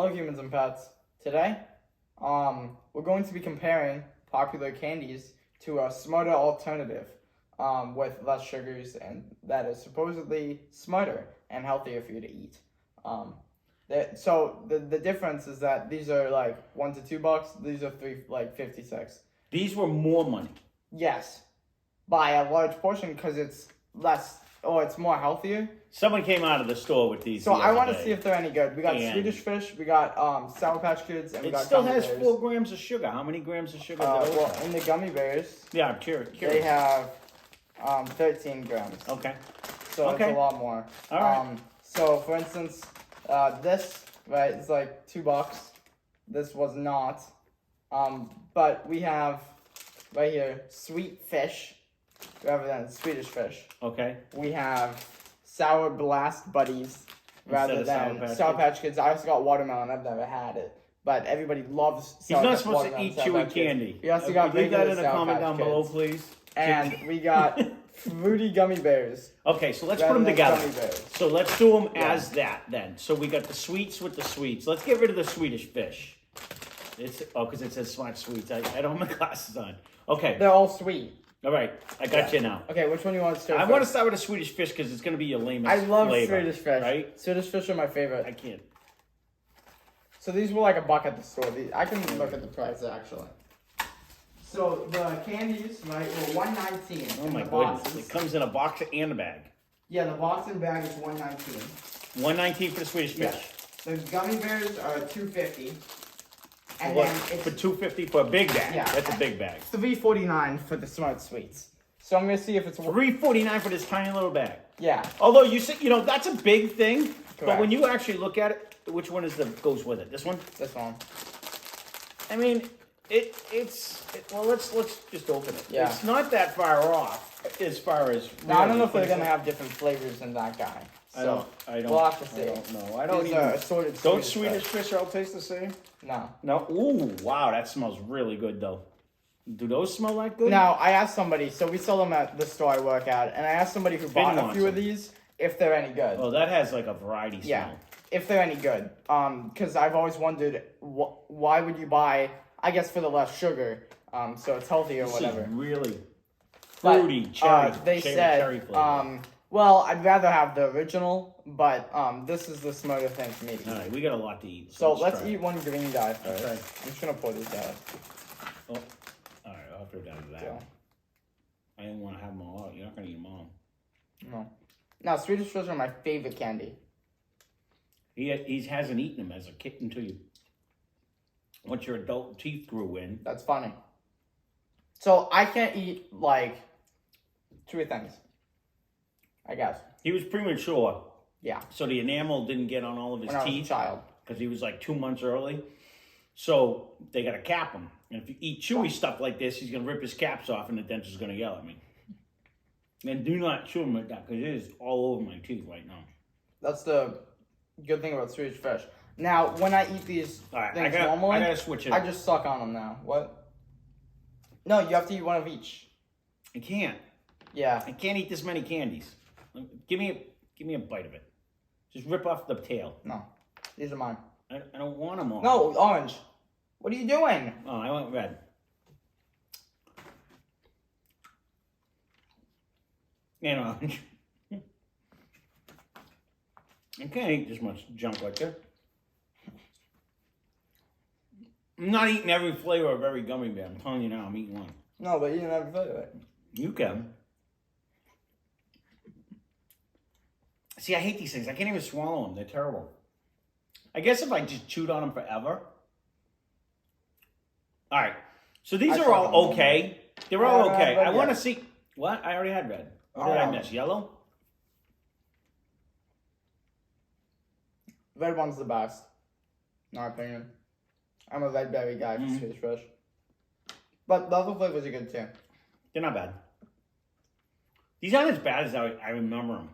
Hello, humans and pets. Today, we're going to be comparing popular candies to a smarter alternative, with less sugars and that is supposedly smarter and healthier for you to eat. So the difference is that these are like $1 to $2. These are $3.56. These were more money. Yes, by a large portion because it's less. Oh, it's more healthier. Someone came out of the store with these. So I want to see if they're any good. We got Swedish Fish, we got Sour Patch Kids, and we got still Gummy has Bears. 4 grams of sugar. How many grams of sugar? Well, in the Gummy Bears, yeah, I'm curious. they have 13 grams. Okay. So it's a lot more. All right. So for instance, this right is like $2. This was not. But we have right here Sweet Fish rather than Swedish Fish. Okay. We have Sour Blast Buddies rather than Sour Patch Kids. I also got watermelon. I've never had it, but everybody loves. He's not supposed to eat chewy candy. We also got leave that in a Sour comment Patch down Kids. below, please. And we got fruity Gummy Bears. Okay, so let's put them together. Gummy Bears. So let's do them as that then. So we got the sweets with the sweets. Let's get rid of the Swedish Fish. It's because it says smart sweets. I don't have my glasses on. Okay. They're all sweet. All right, I got you now. Okay, which one do you want to start? I want to start with the Swedish Fish because it's going to be your lamest I love flavor, Swedish Fish. right? Swedish Fish are my favorite. I can't. So these were like $1 at the store. I can look at the price actually. So the candies, right, were $1.19. Oh my goodness! It comes in a box and a bag. Yeah, the box and bag is $1.19. $1.19 for the Swedish Fish. Yeah. The Gummy Bears are $2.50. And What, then it's for $2.50 for a big bag. Yeah. That's a big bag. $3.49 for the Smart Sweets. So I'm gonna see if it's $3.49 for this tiny little bag. Yeah. Although you say, that's a big thing. Correct. But when you actually look at it, which one is goes with it? This one? This one. I mean, well, let's just open it. Yeah. It's not that far off as far as. Now I don't know if they're gonna have different flavors in that guy. So I don't. we'll have to see. I don't know. I don't These even. are assorted Don't Swedish Swedish Fish all taste the same? No. No. Ooh, wow, that smells really good though. Do those smell like good? Now, I asked somebody, so we sell them at the store I work at, and I asked somebody who bought a few of these if they're any good. Oh, that has like a variety smell. Yeah, if they're any good. Because I've always wondered, why would you buy, I guess for the less sugar, so it's healthy or whatever. Is really fruity, cherry, they said, cherry flavor. well, I'd rather have the original, but this is the smarter thing for me to eat. All right, we got a lot to eat. So let's eat one green guy first. Okay. I'm just going to pour these out. Oh. All right, I'll go down to that. So. I didn't want to have them all out. You're not going to eat them all. No. Now, Swedish Fish are my favorite candy. He hasn't eaten them as a kid until once your adult teeth grew in. That's funny. So I can't eat like 2 things, I guess. He was premature. Yeah. So the enamel didn't get on all of his When I was a teeth. child. Because he was like 2 months early. So they got to cap him. And if you eat chewy stuff like this, he's going to rip his caps off and the dentist is going to yell at me. And do not chew him like that because it is all over my teeth right now. That's the good thing about Swedish Fish. Now, when I eat these things normally, I got to switch it. I just suck on them now. What? No, you have to eat one of each. I can't. Yeah. I can't eat this many candies. Give me a bite of it. Just rip off the tail. No. These are mine. I don't want them all. No, orange. What are you doing? Oh, I want red. And orange. I can't eat this much junk like that. I'm not eating every flavor of every gummy bear. I'm telling you now, I'm eating one. No, but you didn't have a flavor of it. You can. See, I hate these things. I can't even swallow them. They're terrible. I guess if I just chewed on them forever. All right. So these are all okay. They're all okay. I want to see. What? I already had red. What did I miss? Yellow? Red one's the best, in my opinion. I'm a red berry guy for Swedish Fish. But the other flavors are good too. They're not bad. These aren't as bad as I remember them.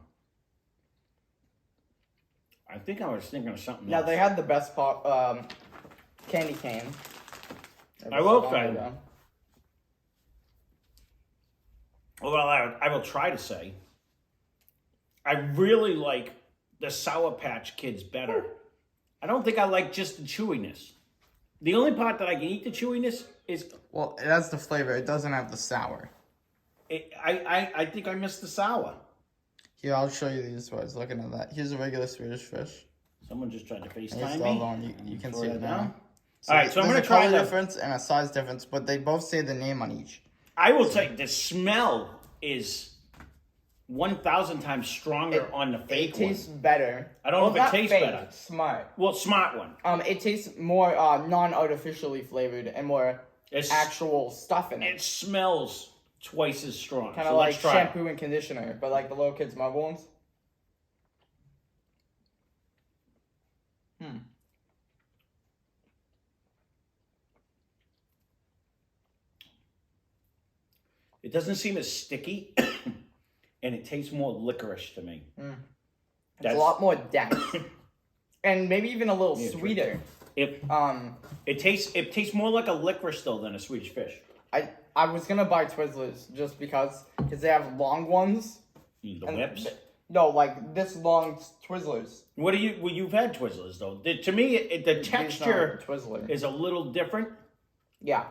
I think I was thinking of something else. Now, they had the best candy cane. I will try them. Well, I will try to say, I really like the Sour Patch Kids better I don't think I like just the chewiness. The only part that I can eat the chewiness is... Well, it has the flavor. It doesn't have the sour. I think I missed the sour. Here, I'll show you these words. Looking at that. Here's a regular Swedish fish. Someone just tried to Here's FaceTime the me. other one. You can see it now. All right, so I'm there's going to a try color the... difference and a size difference, but they both say the name on each. I will tell you, the smell is 1,000 times stronger on the fake It tastes one. better. I don't know if it tastes fake, better. Smart. Well, smart one. It tastes more non-artificially flavored and more actual stuff in it. It smells twice as strong. Kind of like shampoo and conditioner, but like the little kids' mug ones. It doesn't seem as sticky, and it tastes more licorice to me. It's a lot more dense, and maybe even a little sweeter. It tastes more like a licorice though than a Swedish Fish. I was gonna buy Twizzlers just because they have long ones. The whips. No, like this long Twizzlers. Well, you've had Twizzlers though. To me, the texture Twizzler is a little different. Yeah.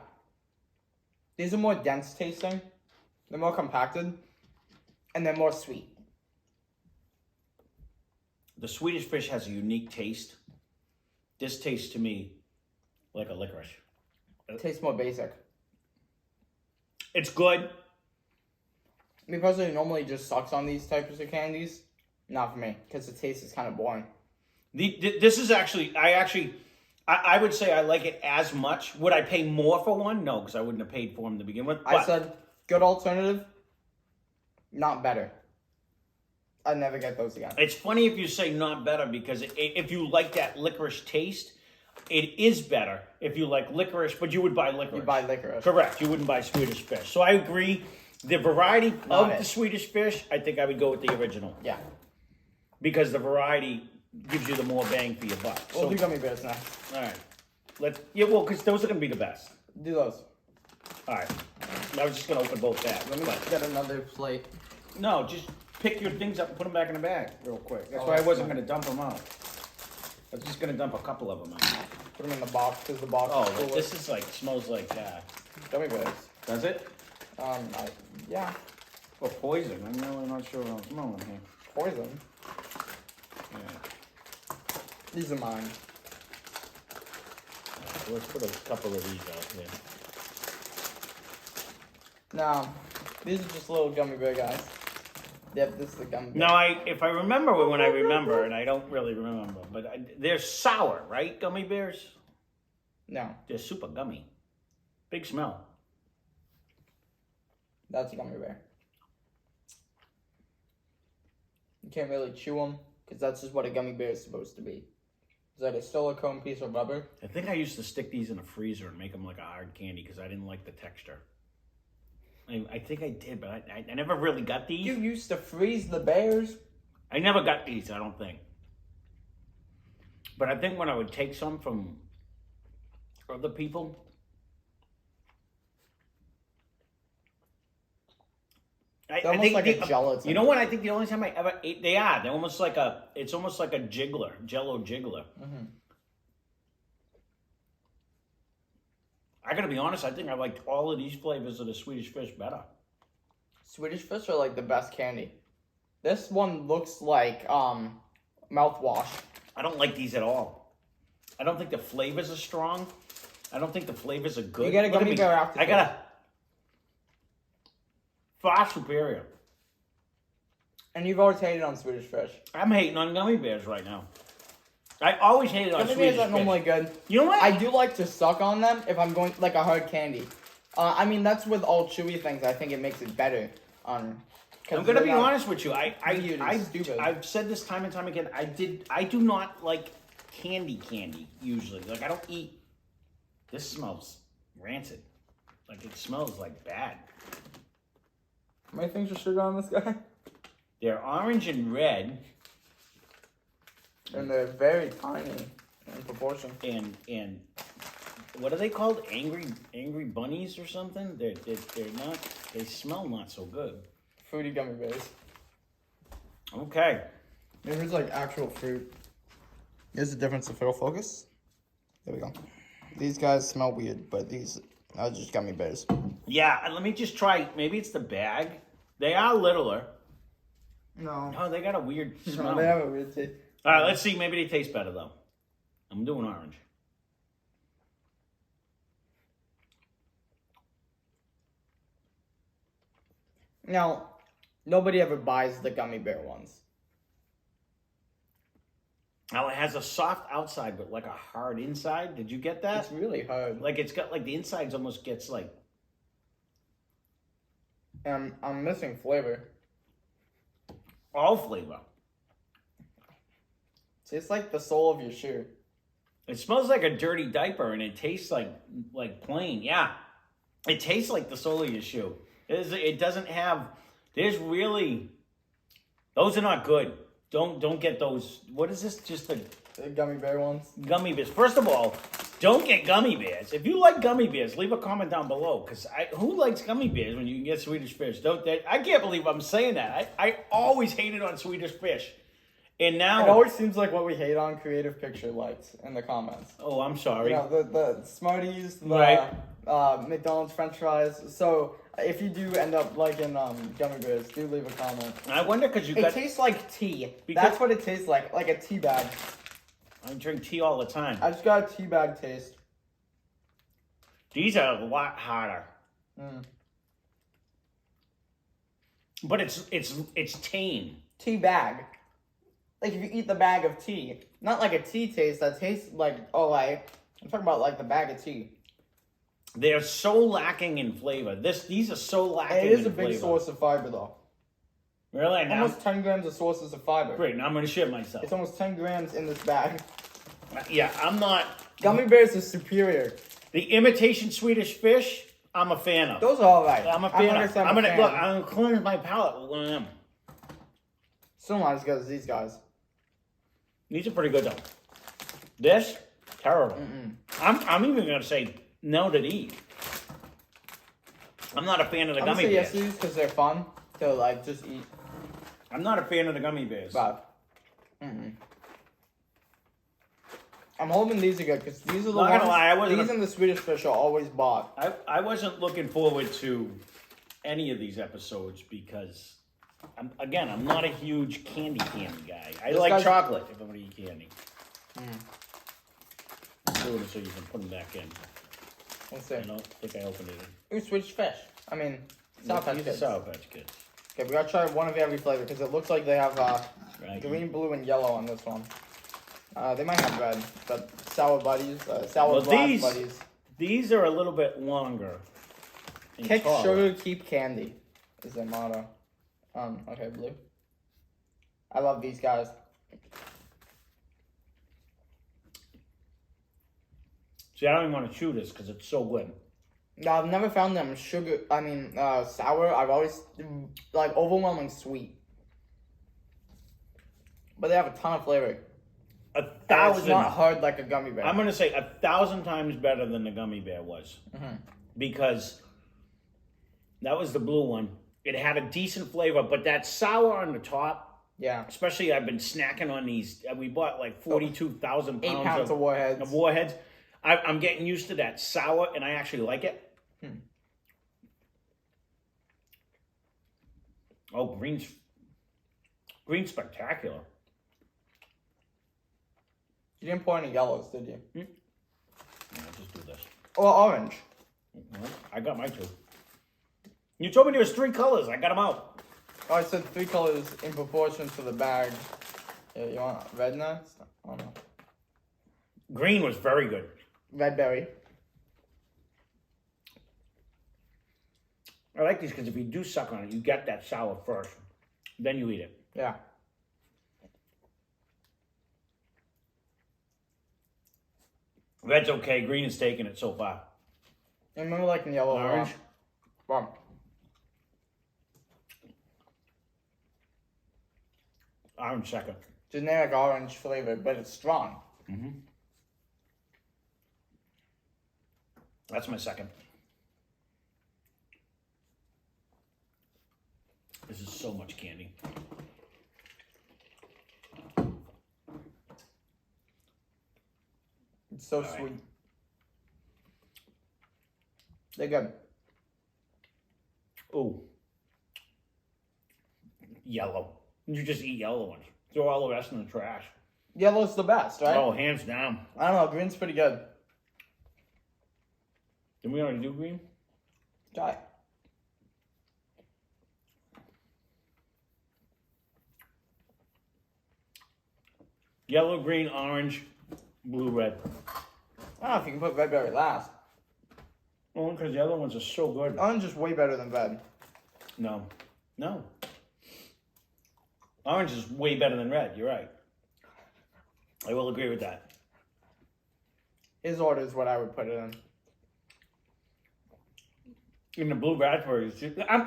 These are more dense tasting. They're more compacted, and they're more sweet. The Swedish Fish has a unique taste. This tastes to me like a licorice. It tastes more basic. It's good. Me personally normally just sucks on these types of candies. Not for me, because the taste is kind of boring. This is actually, I would say I like it as much. Would I pay more for one? No, because I wouldn't have paid for them to begin with. I said good alternative, not better. I'd never get those again. It's funny if you say not better, because if you like that licorice taste, it is better if you like licorice, but you would buy licorice. You buy licorice. Correct. You wouldn't buy Swedish Fish. So I agree. The variety of the Swedish Fish, I think I would go with the original. Yeah. Because the variety gives you the more bang for your buck. We'll do Gummy Bears next. All right. Because those are going to be the best. Do those. All right. I was just going to open both bags. Let me get another plate. No, just pick your things up and put them back in the bag real quick. That's why I wasn't going to dump them out. I was just going to dump a couple of them out. Put them in the box, because the box is Oh, this is like, smells like, Gummy Bears. does it? Yeah. Or poison. I'm really not sure what I'm smelling here. Poison. Yeah. These are mine. So let's put a couple of these out here. No, these are just little Gummy Bear guys. Yep, this is the Gummy Bear. No, if I remember when I remember, and I don't really remember, but they're sour, right, Gummy Bears? No, They're super gummy. Big smell. that's a Gummy Bear. You can't really chew them, because that's just what a Gummy Bear is supposed to be. Is that a silicone piece of rubber? I think I used to stick these in a freezer and make them like a hard candy because I didn't like the texture. I think I did, but I never really got these. You used to freeze the bears? I never got these, I don't think. But I think when I would take some from other people, They're almost like a gelatin. You know what? I think the only time I ever ate, they're almost like it's almost like a jiggler, Jello jiggler. Mm-hmm. I gotta be honest, I think I liked all of these flavors of the Swedish Fish better. Swedish Fish are like the best candy. This one looks like mouthwash. I don't like these at all. I don't think the flavors are strong. I don't think the flavors are good. You gotta Gummy Bear after. I gotta far superior. And you've always hated on Swedish Fish. I'm hating on Gummy Bears right now. I always hated on Gummy Swedish Bears are Fish. normally good. You know what? I do like to suck on them if I'm going like a hard candy. I mean, that's with all chewy things. I think it makes it better. I'm gonna be honest with you. Stupid. I've said this time and time again. I do not like candy usually. Like I don't eat. This smells rancid. Like it smells like bad. How many things are sugar on this guy? They're orange and red. And they're very tiny in proportion. And what are they called? Angry bunnies or something? They're not. They smell not so good. Fruity Gummy Bears. Okay. Here's like actual fruit. Here's the difference of fiddle focus. There we go. These guys smell weird, but these are just gummy bears. Yeah, and let me just try. Maybe it's the bag. They are littler. No. No, they got a weird smell. No, they have a weird taste. All right, let's see. Maybe they taste better, though. I'm doing orange. Now, nobody ever buys the gummy bear ones. Now, it has a soft outside, but like a hard inside. Did you get that? It's really hard. Like, it's got, like, the insides almost gets, like... And I'm missing flavor. all flavor. Tastes like the sole of your shoe. It smells like a dirty diaper, and it tastes like plain. Yeah, it tastes like the sole of your shoe. It doesn't have. There's really. Those are not good. Don't get those. What is this? Just the Gummy bear ones. Gummy Bears. First of all, don't get Gummy Bears. If you like Gummy Bears, leave a comment down below. Because who likes Gummy Bears when you can get Swedish Fish? I can't believe I'm saying that. I always hated on Swedish Fish. And now... It always seems like what we hate on creative picture likes in the comments. Oh, I'm sorry. You know, the Smarties, the Right. McDonald's French fries. So if you do end up liking Gummy Bears, do leave a comment. I wonder because you got... It tastes like tea. Because- That's what it tastes like a tea bag. I drink tea all the time. I just got a tea bag taste. These are a lot harder. Mm. But it's tame. Tea bag. Like if you eat the bag of tea. Not like a tea taste that tastes like, I'm talking about like the bag of tea. They're so lacking in flavor. These are so lacking in It is a flavor. big source of fiber though. Really? Now, Almost 10 grams of sources of fiber. great, now I'm going to shit myself. It's almost 10 grams in this bag. Yeah, I'm not... Gummy Bears is superior. The imitation Swedish Fish, I'm a fan of. Those are alright. I'm a fan of. I'm fan. gonna cleanse my palate with one of them. Still not as good as these guys. These are pretty good though. This, terrible. I'm even gonna say no to these. I'm not a fan of the I'm Gummy gonna say Bears. yes to these because they're fun to like just eat. I'm not a fan of the Gummy Bears. But I'm hoping these are good because these are the Not ones. gonna lie, I wasn't These and the Swedish Fish are always bought. I wasn't looking forward to any of these episodes because, I'm not a huge candy guy. I This like guy's- chocolate if I'm gonna eat candy. I'm doing it so you can put them back in. Let's see. I don't think I opened it. Ooh, Swedish Fish. I mean, Sour Patch These are Kids. Sour Patch Kids. Okay, we gotta try one of every flavor because it looks like they have Right. green, blue, and yellow on this one. They might have red, but sour buddies, sour Well, black these- buddies. These are a little bit longer. and Kick taller. sugar, keep candy is their motto. Okay, blue. I love these guys. See, I don't even want to chew this because it's so good. No, I've never found them sour. I've always, like, overwhelming sweet. But they have a ton of flavor. 1,000. It's not hard like a gummy bear. I'm going to say 1,000 times better than the Gummy Bear was. Because that was the blue one. It had a decent flavor, but that sour on the top, Yeah. especially I've been snacking on these. We bought like 42,000 pounds 8 pounds of warheads. of warheads. I'm getting used to that sour, and I actually like it. Oh, green's spectacular. You didn't pour any yellows, did you? Yeah, just do this. Or orange. Well, I got my two. You told me there was 3 colors. I got them out. Oh, I said 3 colors in proportion to the bag. Yeah, you want red next? Oh no. Green was very good. Red berry. I like these because if you do suck on it, you get that sour first. Then you eat it. Yeah. Red's okay. Green is taking it so far. I remember liking yellow. Orange? Wow. Orange second. Generic orange flavor, but it's strong. That's my second. This is so much candy. It's so right. sweet. They're good. Ooh. Yellow. You just eat yellow ones. Throw all the rest in the trash. Yellow's the best, right? Oh, hands down. I don't know. Green's pretty good. Did we already do green? Try it. Yellow, green, orange, blue, red. I don't know if you can put red berry last. Oh, because the other ones are so good. Orange is way better than red. No. No. Orange is way better than red. You're right. I will agree with that. His order is what I would put it in. And the blue raspberries.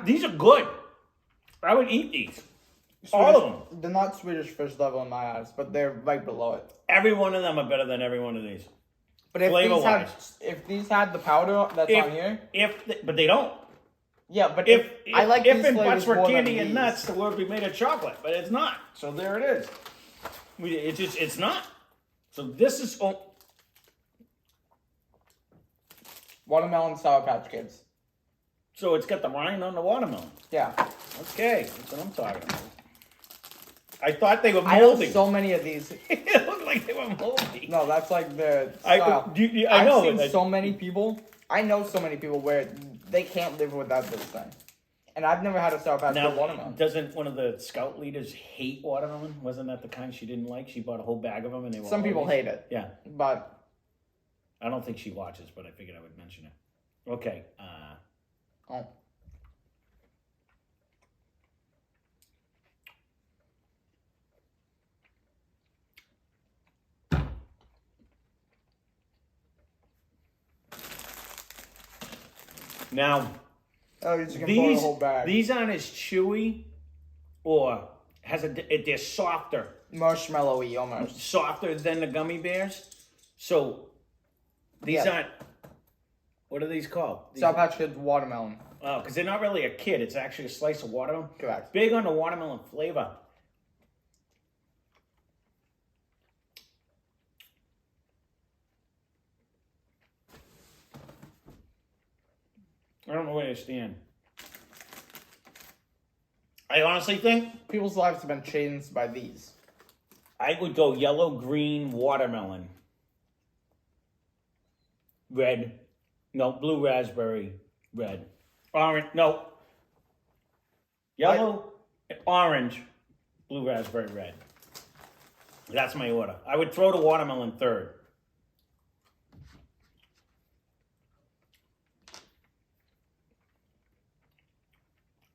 These are good. I would eat these. All Swedish, of them. they're not Swedish Fish level in my eyes, but they're right below it. Every one of them are better than every one of these. But if these had the powder that's on here, But they don't. yeah. But If I like if these and flavors buts were more than candy and these. nuts, the world would be made of chocolate. But it's not. So there it is. It's not. So this is Watermelon Sour Patch Kids. so it's got the rind on the watermelon. Yeah. Okay, that's what I'm talking about. I thought they were I know moldy. so many of these. It looked like they were moldy. No, that's like the I style. know. I've seen so many people. I know so many people where they can't live without this thing. And I've never had a Sour Patch Now, Kid watermelon. doesn't one of the scout leaders hate watermelon? Wasn't that the kind she didn't like? She bought a whole bag of them, and they were Some all people these- hate it. Yeah, But I don't think she watches, but I figured I would mention it. Okay. oh. Now, Oh, you just can pour the whole bag. these aren't as chewy, or they're softer. Marshmallowy almost. Softer than the gummy bears. So these Yeah. aren't. What are these called? Sour Patch Kids watermelon. Oh, because they're not really a kid. It's actually a slice of watermelon. Correct. Big on the watermelon flavor. I don't know where to stand. I honestly think People's lives have been changed by these. I would go yellow, green, watermelon. Red. No, blue raspberry, red. Orange, no. Yellow, orange, blue raspberry, red. That's my order. I would throw the watermelon third.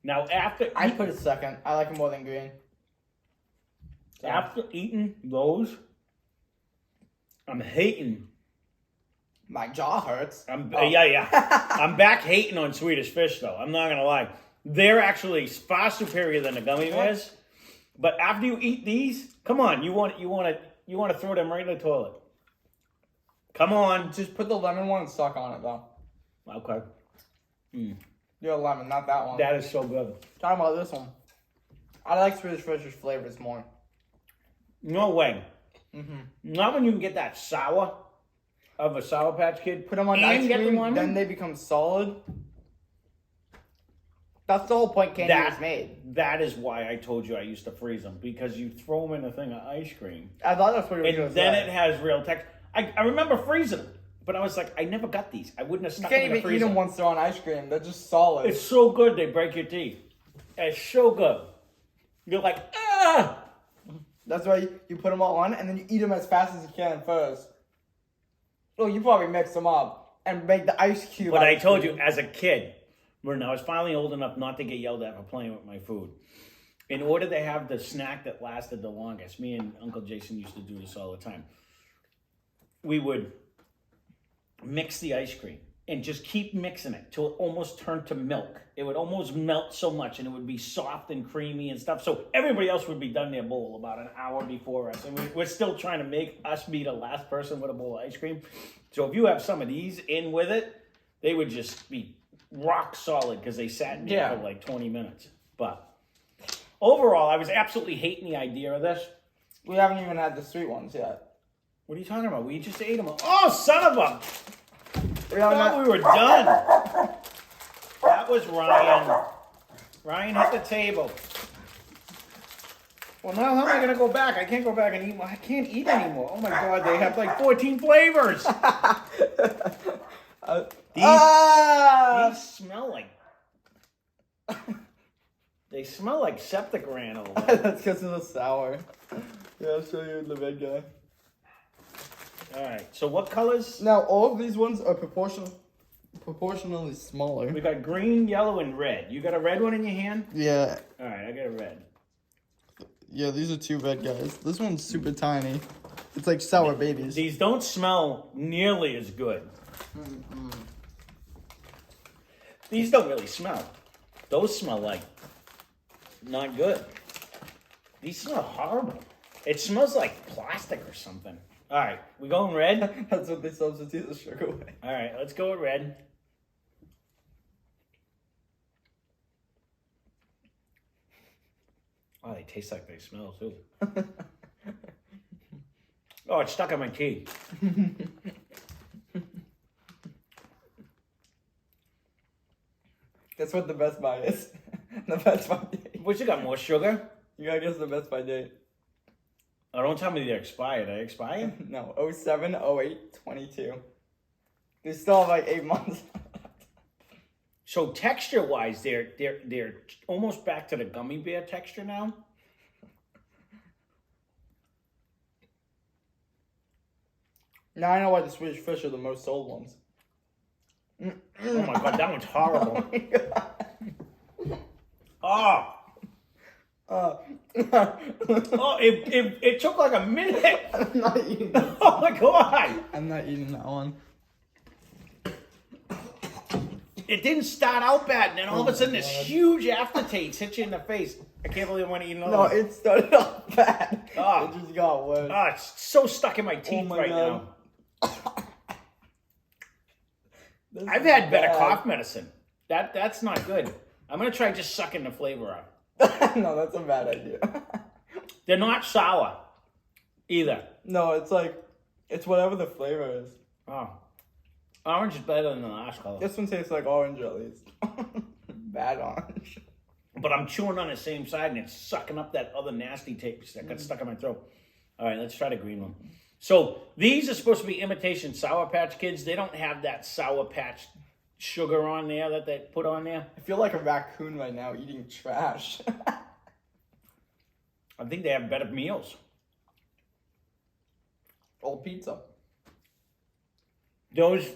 Now I put it second. I like it more than green. So, after eating those, I'm hating. my jaw hurts. Yeah. I'm back hating on Swedish Fish though. I'm not gonna lie. They're actually far superior than the Gummy Bears. But after you eat these, come on, you want to throw them right in the toilet. Come on. Just put the lemon one and suck on it though. Okay. You're a lemon, not that one. That is so good. Talking about this one. I like Swedish Fish's flavors more. No way. Mm-hmm. Not when you can get that sour of a Sour Patch Kid. Put them on and ice get the cream, lemon. then they become solid. That's the whole point candy was made. That is why I told you I used to freeze them, because you throw them in a thing of ice cream. I thought that's what you were And going to then say. it has real texture. I remember freezing them, but I was like, I never got these. I wouldn't have You stuck can't them in the even eat freezer. them once they're on ice cream. They're just solid. It's so good they break your teeth. It's so good. You're like, ah! That's why you put them all on, and then you eat them as fast as you can first. Oh, you probably mix them up and make the ice cube. But I ice told cream. you, as a kid, when I was finally old enough not to get yelled at for playing with my food, in order to have the snack that lasted the longest, me and Uncle Jason used to do this all the time. We would mix the ice cream and just keep mixing it till it almost turned to milk. It would almost melt so much, and it would be soft and creamy and stuff. So everybody else would be done their bowl about an hour before us. And we're still trying to make us be the last person with a bowl of ice cream. So if you have some of these in with it, they would just be rock solid because they sat in there for like 20 minutes. But overall, I was absolutely hating the idea of this. We haven't even had the sweet ones yet. What are you talking about? We just ate them all. Oh, son of a... We I are thought not. we were done. That was Ryan. Ryan hit the table. Well, now how am I going to go back? I can't go back and eat. I can't eat anymore. Oh, my God. They have like 14 flavors. These smell like... They smell like septic ran over. That's because of the sour. Yeah, I'll show you the red guy. All right. So what colors? Now, all of these ones are proportionally smaller. We got green, yellow, and red. You got a red one in your hand? Yeah. All right, I got a red. Yeah, these are 2 red guys. This one's super tiny. It's like sour babies. These don't smell nearly as good. These don't really smell. Those smell like not good. These smell horrible. It smells like plastic or something. All right, we going red? That's what they substitute the sugar with. All right, let's go with red. Oh, they taste like they smell too. Oh, it's stuck in my teeth. Guess what the Best Buy is? The Best Buy date. What, you got more sugar? You gotta guess the Best Buy date. Oh, don't tell me they're expired. Are they expired? No, 07, 08, 22. They still have like 8 months. So texture-wise, they're almost back to the Gummy Bear texture now. Now I know why the Swedish Fish are the most sold ones. Oh my God, that one's horrible. Oh my God. Oh, oh, it took like a minute. I'm not eating that. Oh my God. I'm not eating that one. It didn't start out bad, and then all of a sudden this huge aftertaste hits you in the face. I can't believe I want to eat another No, one. it started off bad. Oh. It just got worse. Oh, it's so stuck in my teeth my right God. now. This I've is had better bad. cough medicine. That's not good. I'm going to try just sucking the flavor out. No, that's a bad idea. They're not sour either. No, it's like, it's whatever the flavor is. Oh. Orange is better than the last color. This one tastes like orange at least. Bad orange. But I'm chewing on the same side and it's sucking up that other nasty taste that got stuck in my throat. All right, let's try the green one. So these are supposed to be imitation Sour Patch Kids. They don't have that Sour Patch sugar on there that they put on there. I feel like a raccoon right now eating trash. I think they have better meals. Old pizza. Those,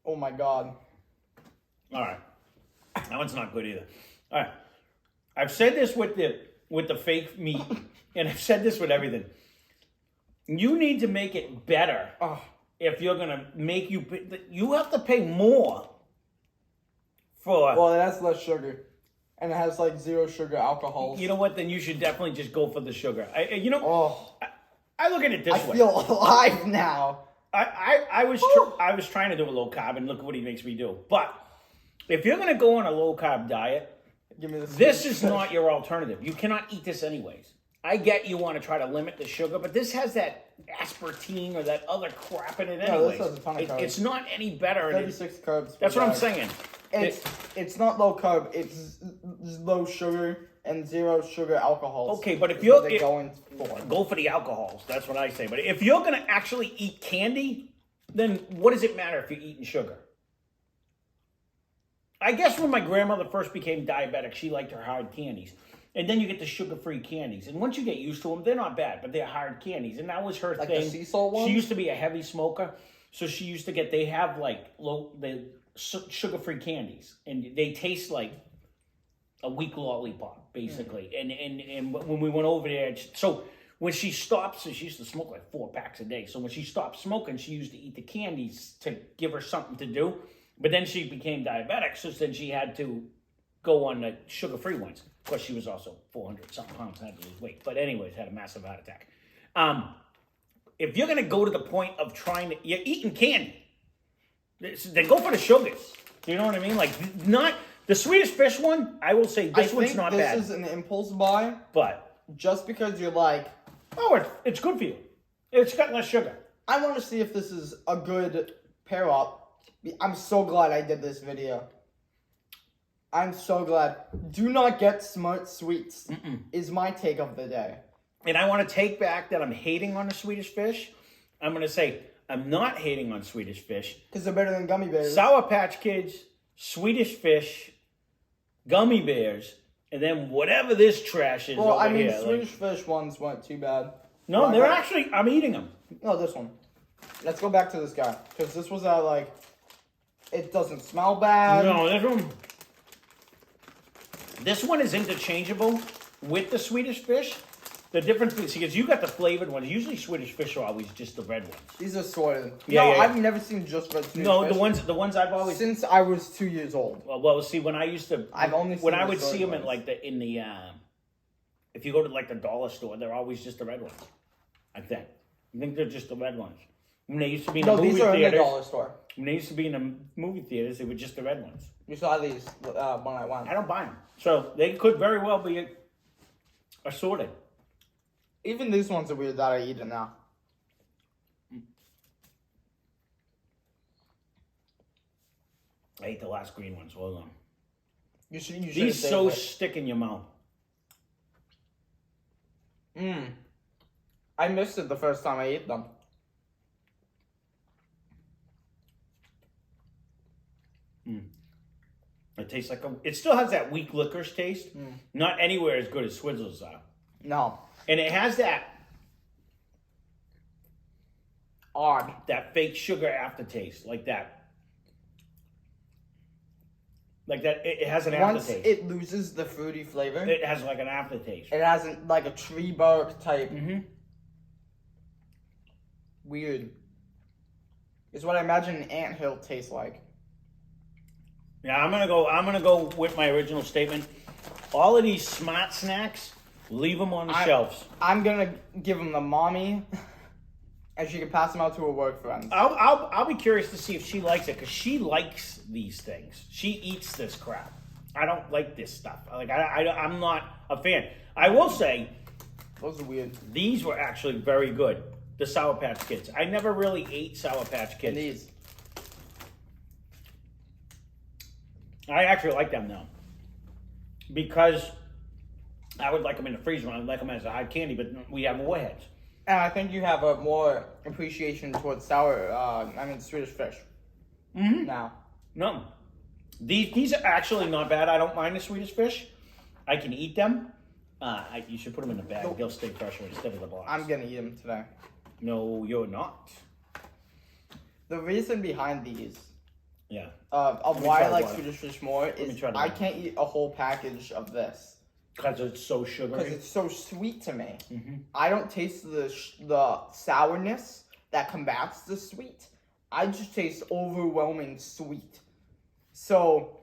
Oh my God. all right. That one's not good either. All right. I've said this with the fake meat, and I've said this with everything. You need to make it better. Oh, If you're gonna make you have to pay more for. well, it has less sugar. And it has like 0 sugar alcohols. You know what? Then you should definitely just go for the sugar. Oh, I look at it this I way. feel alive now. I was trying to do a low carb, and look at what he makes me do. But if you're gonna go on a low carb diet, Give me this Swedish is Fish. not your alternative. You cannot eat this anyways. I get you want to try to limit the sugar, but this has that aspartame or that other crap in it No, this anyways. has a ton of carbs. It's not any better. and 36 carbs. That's per what I'm bag. saying. It's not low carb. It's low sugar and 0 sugar alcohols. Okay, but if is you're- what they're going for. Go for the alcohols. That's what I say. But if you're going to actually eat candy, then what does it matter if you're eating sugar? I guess when my grandmother first became diabetic, she liked her hard candies. And then you get the sugar-free candies. And once you get used to them, they're not bad, but they're hard candies. And that was her Like thing. the sea salt ones? She used to be a heavy smoker. So she used to get, they have like the sugar-free candies. And they taste like a weak lollipop, basically. And when we went over there, so when she stopped, so she used to smoke like 4 packs a day. So when she stopped smoking, she used to eat the candies to give her something to do. But then she became diabetic, so then she had to go on the sugar-free ones. Of course, she was also 400-something pounds and had to lose weight. But anyways, had a massive heart attack. If you're going to go to the point of you're eating candy, then go for the sugars. You know what I mean? Like, not the Swedish Fish one, I will say this one's not bad. This is an impulse buy But, just because you're like, oh, it's good for you. It's got less sugar. I want to see if this is a good pair up. I'm so glad I did this video. I'm so glad. Do not get smart sweets is my take of the day. And I want to take back that I'm hating on the Swedish Fish. I'm going to say I'm not hating on Swedish Fish. Because they're better than Gummy Bears. Sour Patch Kids, Swedish Fish, Gummy Bears, and then whatever this trash is over here. Well, Swedish Fish ones weren't too bad. No, they're actually, I'm eating them. No, this one. Let's go back to this guy. Because this was like, it doesn't smell bad. No, this one is interchangeable with the Swedish Fish. The difference is, because you got the flavored ones. Usually Swedish Fish are always just the red ones. These are sorted. Yeah, no, yeah. I've never seen just red Swedish No, Fish. the ones I've always... Since I was 2 years old. Well, see, when I used to... I've only seen when I the would see sorted them at ones. like if you go to like the dollar store, they're always just the red ones. I think they're just the red ones. When they used to be in the movie these are in the theaters, dollar store. when they used to be in the movie theaters, they were just the red ones. You saw these when I went. I don't buy them, so they could very well be assorted. Even these ones are weird that I eat it now. I ate the last green ones. Hold on. You should These so stick in your mouth. I missed it the first time I ate them. It tastes like it still has that weak licorice taste. Not anywhere as good as Swizzles are. No. And it has that Odd. that fake sugar aftertaste, like that. Like that, it has an Once aftertaste. it loses the fruity flavor, It has like an aftertaste. it has like a tree bark type. Weird. It's what I imagine an anthill tastes like. Yeah, I'm gonna go with my original statement. All of these smart snacks, leave them on the shelves. I'm gonna give them the mommy, and she can pass them out to her work friends. I'll be curious to see if she likes it, because she likes these things. She eats this crap. I don't like this stuff. Like I'm not a fan. I will say, Those are weird. these were actually very good. The Sour Patch Kids. I never really ate Sour Patch Kids. These. I actually like them now, because I would like them in the freezer. I would like them as a hard candy, but we have warheads. And I think you have a more appreciation towards Swedish Fish. Now. No, these are actually not bad. I don't mind the Swedish Fish. I can eat them. You should put them in a bag. They'll stay fresher instead of the box. I'm gonna eat them today. No, you're not. The reason behind these, Yeah. of me why try I like one. Swedish Fish more is try the I one. can't eat a whole package of this. Because it's so sugary. Because it's so sweet to me. I don't taste the sourness that combats the sweet. I just taste overwhelming sweet. So,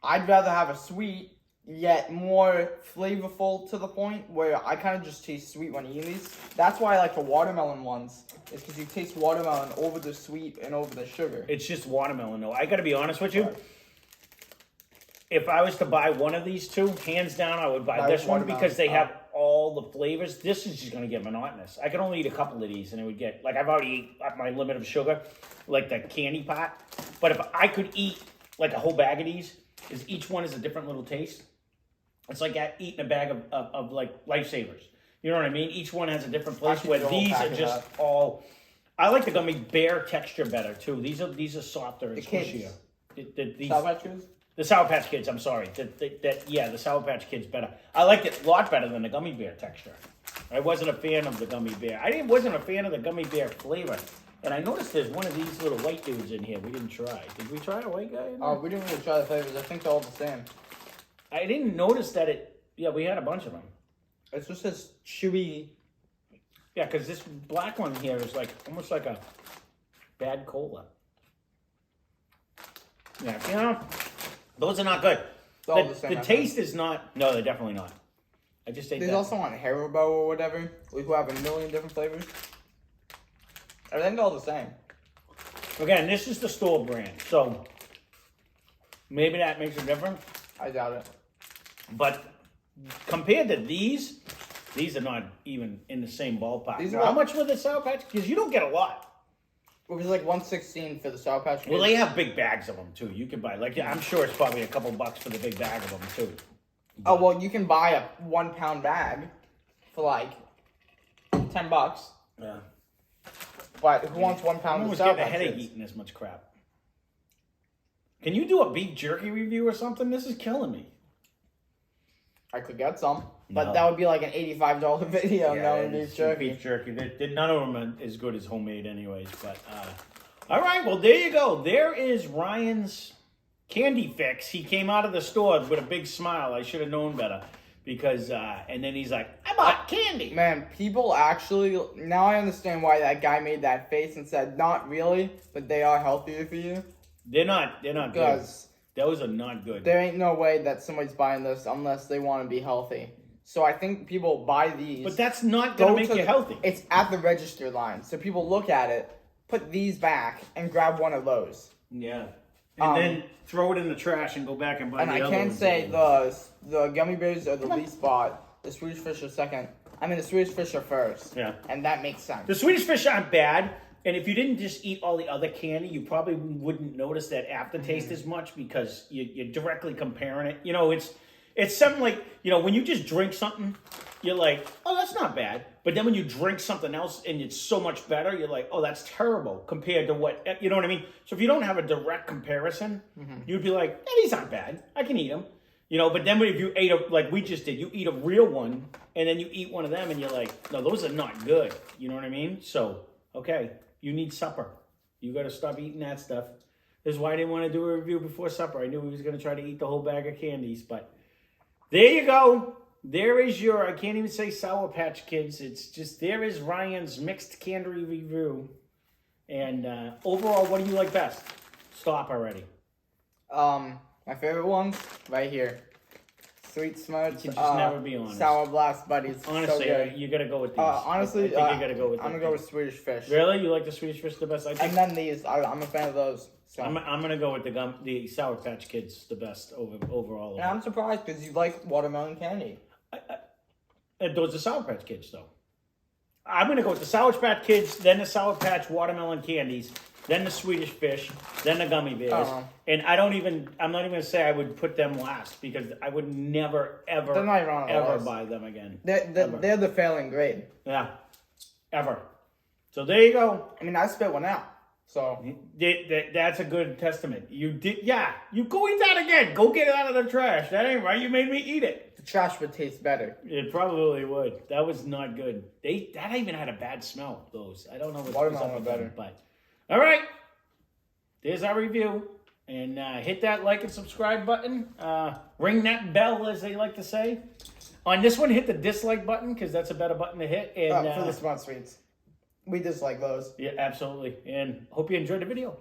I'd rather have a sweet, yet more flavorful to the point where I kind of just taste sweet when eating these. That's why I like the watermelon ones, is because you taste watermelon over the sweet and over the sugar. It's just watermelon, though. I got to be honest with you. If I was to buy one of these two, hands down, I would buy this one, because they have all the flavors. This is just going to get monotonous. I could only eat a couple of these, and it would get, like, I've already ate my limit of sugar, like the candy pot. But if I could eat, like, a whole bag of these, is each one is a different little taste. It's like eating a bag of like, Lifesavers. You know what I mean? Each one has a different place, where these are just all... I like the Gummy Bear texture better, too. These are softer and squishier. Sour Patch Kids? The Sour Patch Kids, I'm sorry. The Sour Patch Kids better. I liked it a lot better than the Gummy Bear texture. I wasn't a fan of the Gummy Bear. Wasn't a fan of the Gummy Bear flavor. And I noticed there's one of these little white dudes in here we didn't try. Did we try a white guy in there? We didn't really try the flavors. I think they're all the same. I didn't notice that we had a bunch of them. It's just this chewy... Yeah, because this black one here is like almost like a bad cola. Yeah, those are not good. The taste is not... No, they're definitely not. I just ate There's that. also on Haribo or whatever, who have a million different flavors. I think they're all the same. Again, this is the store brand, so maybe that makes a difference. I doubt it. But compared to these, These are not even in the same ballpark. These How much were the Sour Patch? Because you don't get a lot. It was like $1.16 for the Sour Patch Kids. Well, they have big bags of them too. You can buy I'm sure it's probably a couple bucks for the big bag of them too. Oh well, you can buy a 1 pound bag for like $10. Yeah. But who wants 1 pound I'm of almost Sour getting a Patch headache Kids? eating this much crap. Can you do a beef jerky review or something? This is killing me. I could get some, but No. that would be like an $85 video. No beef jerky. Beef jerky. None of them are as good as homemade, anyways. But all right, well there you go. There is Ryan's candy fix. He came out of the store with a big smile. I should have known better, because and then he's like, "I bought candy." Man, people actually now I understand why that guy made that face and said, "Not really, but they are healthier for you." They're not good. Because Those are not good. there ain't no way that somebody's buying this unless they want to be healthy. So I think people buy these. But that's not gonna make you healthy. It's at the register line, so people look at it, put these back, and grab one of those. Yeah. And then throw it in the trash and go back and buy And the I other can ones. say the Gummy Bears are the least bought. The Swedish Fish are second. I mean, the Swedish Fish are first. Yeah. And that makes sense. The Swedish Fish aren't bad. And if you didn't just eat all the other candy, you probably wouldn't notice that aftertaste as much, because you're directly comparing it. You know, it's something like, you know, when you just drink something, you're like, oh, that's not bad. But then when you drink something else and it's so much better, you're like, oh, that's terrible compared to what, you know what I mean? So if you don't have a direct comparison, you'd be like, these aren't bad. I can eat them. You know, but then if you ate like we just did, you eat a real one and then you eat one of them and you're like, no, those are not good. You know what I mean? So, okay. You need supper. You got to stop eating that stuff. This is why I didn't want to do a review before supper. I knew he was going to try to eat the whole bag of candies. But there you go. There is your, I can't even say Sour Patch Kids. It's just, there is Ryan's mixed candy review. And overall, what do you like best? Stop already. My favorite ones, right here. Sweet Smarts. You can just never be honest. Sour Blast Buddies. Honestly, so good. you got to go with these. Honestly, I think you got to go with I'm going to go with Swedish Fish. Really? You like the Swedish Fish the best? I think And then these, I'm a fan of those. So. I'm going to go with the Sour Patch Kids the best overall. And I'm surprised because you like watermelon candy. Those are Sour Patch Kids, though. I'm going to go with the Sour Patch Kids, then the Sour Patch watermelon candies, then the Swedish Fish, then the Gummy Bears. And I'm not even going to say I would put them last, because I would never, ever, They're not even on the ever list. buy them again. They're the failing grade. Yeah. Ever. So there you go. I mean, I spit one out. So That's a good testament. You did, yeah. You go eat that again. Go get it out of the trash. That ain't right. You made me eat it. the trash would taste better. It probably would. That was not good. That even had a bad smell. Those, I don't know what was Watermelon up with better. them, but all right. There's our review, and hit that like and subscribe button. Ring that bell, as they like to say. On this one, hit the dislike button, because that's a better button to hit. And For the Smart Sweets. We dislike those. yeah, absolutely. And hope you enjoyed the video.